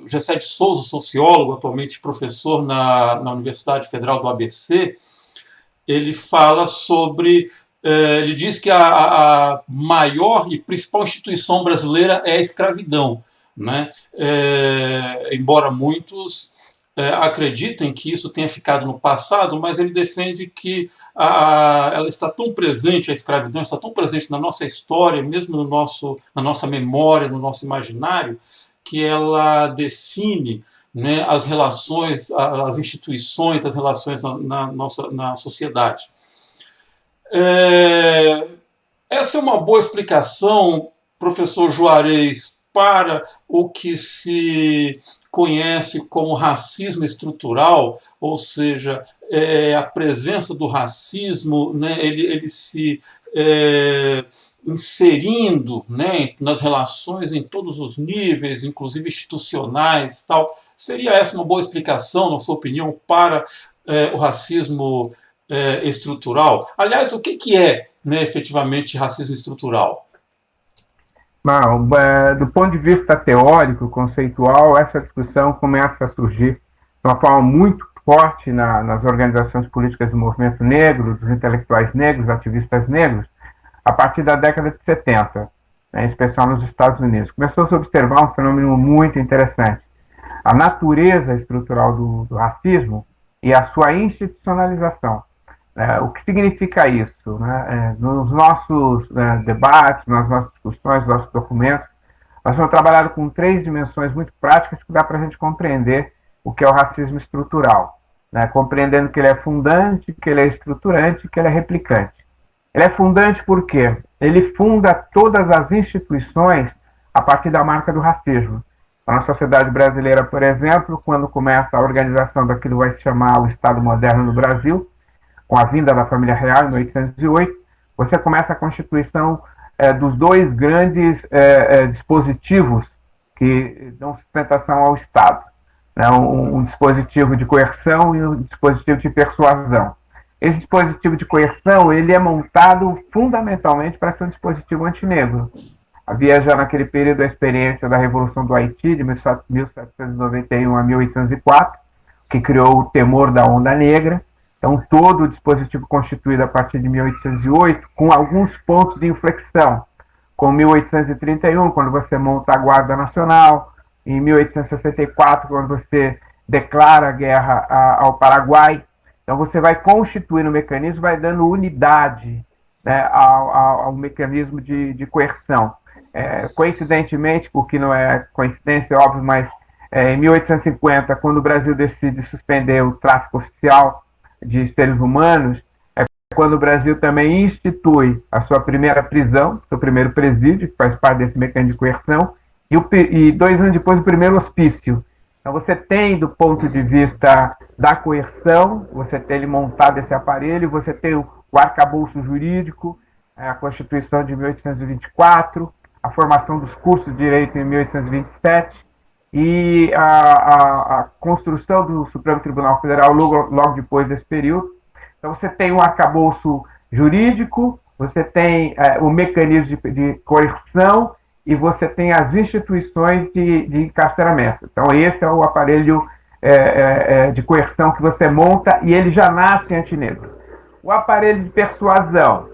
Gessé de Souza, sociólogo, atualmente professor na Universidade Federal do ABC, ele fala sobre... ele diz que a maior e principal instituição brasileira é a escravidão, né? Embora muitos acreditem que isso tenha ficado no passado, mas ele defende que ela está tão presente, a escravidão está tão presente na nossa história, mesmo na nossa memória, no nosso imaginário, que ela define, né, as relações, as instituições, as relações na sociedade. Essa é uma boa explicação, professor Juarez, para o que se conhece como racismo estrutural, ou seja, a presença do racismo, né, ele se inserindo, né, nas relações em todos os níveis, inclusive institucionais, tal. Seria essa uma boa explicação, na sua opinião, para o racismo estrutural? Aliás, o que é, né, efetivamente, racismo estrutural? Bom, do ponto de vista teórico, conceitual, essa discussão começa a surgir de uma forma muito forte nas organizações políticas do movimento negro, dos intelectuais negros, ativistas negros, a partir da década de 70, né, em especial nos Estados Unidos. Começou a se observar um fenômeno muito interessante. A natureza estrutural do racismo e a sua institucionalização. O que significa isso? Né? Nos nossos debates, nas nossas discussões, nos nossos documentos, nós temos trabalhado com 3 dimensões muito práticas que dá para a gente compreender o que é o racismo estrutural, né? Compreendendo que ele é fundante, que ele é estruturante, que ele é replicante. Ele é fundante porque ele funda todas as instituições a partir da marca do racismo. Na sociedade brasileira, por exemplo, quando começa a organização daquilo que vai se chamar o Estado Moderno no Brasil, com a vinda da família real em 1808, você começa a constituição dos 2 grandes dispositivos que dão sustentação ao Estado, né? Um dispositivo de coerção e um dispositivo de persuasão. Esse dispositivo de coerção ele é montado fundamentalmente para ser um dispositivo antinegro. Havia já naquele período a experiência da Revolução do Haiti, de 1791 a 1804, que criou o temor da onda negra. Então, todo o dispositivo constituído a partir de 1808, com alguns pontos de inflexão, como 1831, quando você monta a Guarda Nacional, em 1864, quando você declara a guerra ao Paraguai. Então, você vai constituindo o mecanismo, vai dando unidade, né, ao mecanismo de coerção. Coincidentemente, porque não é coincidência, é óbvio, mas em 1850, quando o Brasil decide suspender o tráfico oficial de seres humanos, é quando o Brasil também institui a sua primeira prisão, seu primeiro presídio, que faz parte desse mecanismo de coerção, e 2 anos depois o primeiro hospício. Então você tem, do ponto de vista da coerção, você tem ele montado esse aparelho, você tem o arcabouço jurídico, a Constituição de 1824, a formação dos cursos de direito em 1827, e a construção do Supremo Tribunal Federal logo depois desse período. Então você tem um arcabouço jurídico, você tem o mecanismo de coerção e você tem as instituições de encarceramento. Então esse é o aparelho de coerção que você monta e ele já nasce antinegro. O aparelho de persuasão,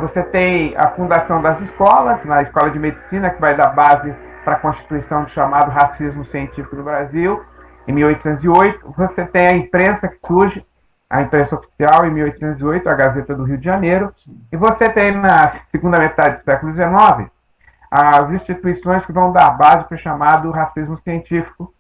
você tem a fundação das escolas, na Escola de Medicina, que vai dar base para a constituição do chamado racismo científico no Brasil, em 1808. Você tem a imprensa que surge, a imprensa oficial, em 1808, a Gazeta do Rio de Janeiro. E você tem, na segunda metade do século XIX, as instituições que vão dar base para o chamado racismo científico,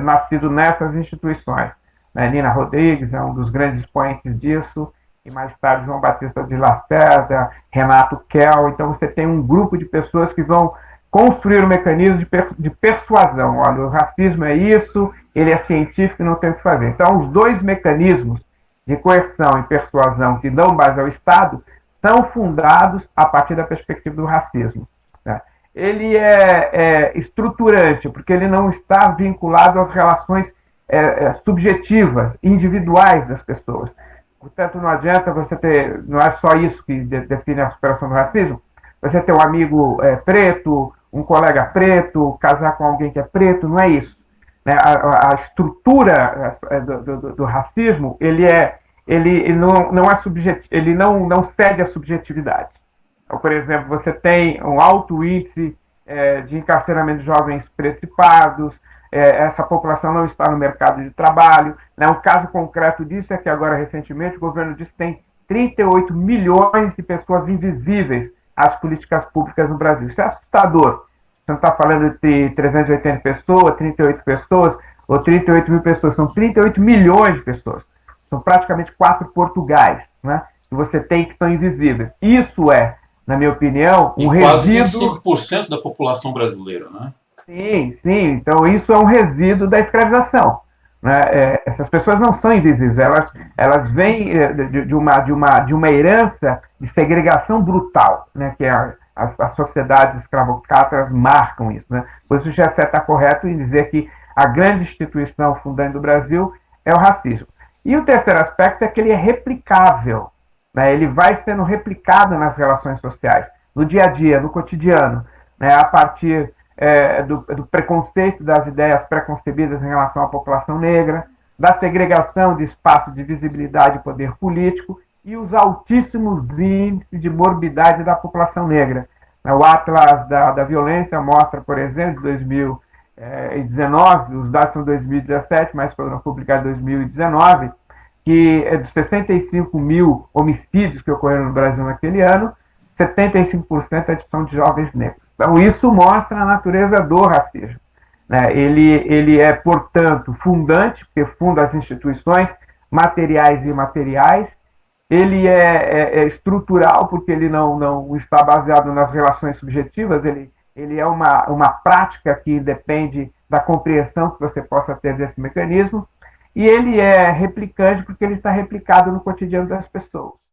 nascido nessas instituições. Nina Rodrigues é um dos grandes expoentes disso, e mais tarde João Batista de Lacerda, Renato Kell. Então você tem um grupo de pessoas que vão construir um mecanismo de persuasão. Olha, o racismo é isso, ele é científico e não tem o que fazer. Então, os 2 mecanismos de coerção e persuasão que dão base ao Estado são fundados a partir da perspectiva do racismo, né? Ele é estruturante, porque ele não está vinculado às relações subjetivas, individuais das pessoas. Portanto, não adianta você ter, não é só isso que define a superação do racismo. Você ter um amigo preto, um colega preto, casar com alguém que é preto, não é isso. Né? A estrutura do racismo, ele não é ele não cede à subjetividade. Então, por exemplo, você tem um alto índice de encarceramento de jovens pretos e pardos, essa população não está no mercado de trabalho. Né? Um caso concreto disso é que agora, recentemente, o governo disse que tem 38 milhões de pessoas invisíveis às políticas públicas no Brasil. Isso é assustador. Você não está falando de 380 pessoas, 38 pessoas, ou 38 mil pessoas. São 38 milhões de pessoas. São praticamente 4 Portugais, né? Que você tem que são invisíveis. Isso é, na minha opinião, um resíduo... quase 25% da população brasileira, né? Sim, sim. Então, isso é um resíduo da escravização. Né? Essas pessoas não são invisíveis, elas vêm de uma herança de segregação brutal, né? Que as sociedades escravocratas marcam isso. Né? Por isso o Gessé está correto em dizer que a grande instituição fundante do Brasil é o racismo. E o terceiro aspecto é que ele é replicável. Né? Ele vai sendo replicado nas relações sociais, no dia a dia, no cotidiano, né? A partir do preconceito, das ideias preconcebidas em relação à população negra, da segregação de espaço de visibilidade e poder político e os altíssimos índices de morbidade da população negra. O Atlas da Violência mostra, por exemplo, de 2019, os dados são de 2017, mas foram publicados em 2019, que dos 65 mil homicídios que ocorreram no Brasil naquele ano, 75% são de jovens negros. Então, isso mostra a natureza do racismo. Né? Ele é, portanto, fundante, porque funda as instituições materiais e imateriais. Ele é estrutural, porque ele não está baseado nas relações subjetivas, ele é uma prática que depende da compreensão que você possa ter desse mecanismo. E ele é replicante, porque ele está replicado no cotidiano das pessoas.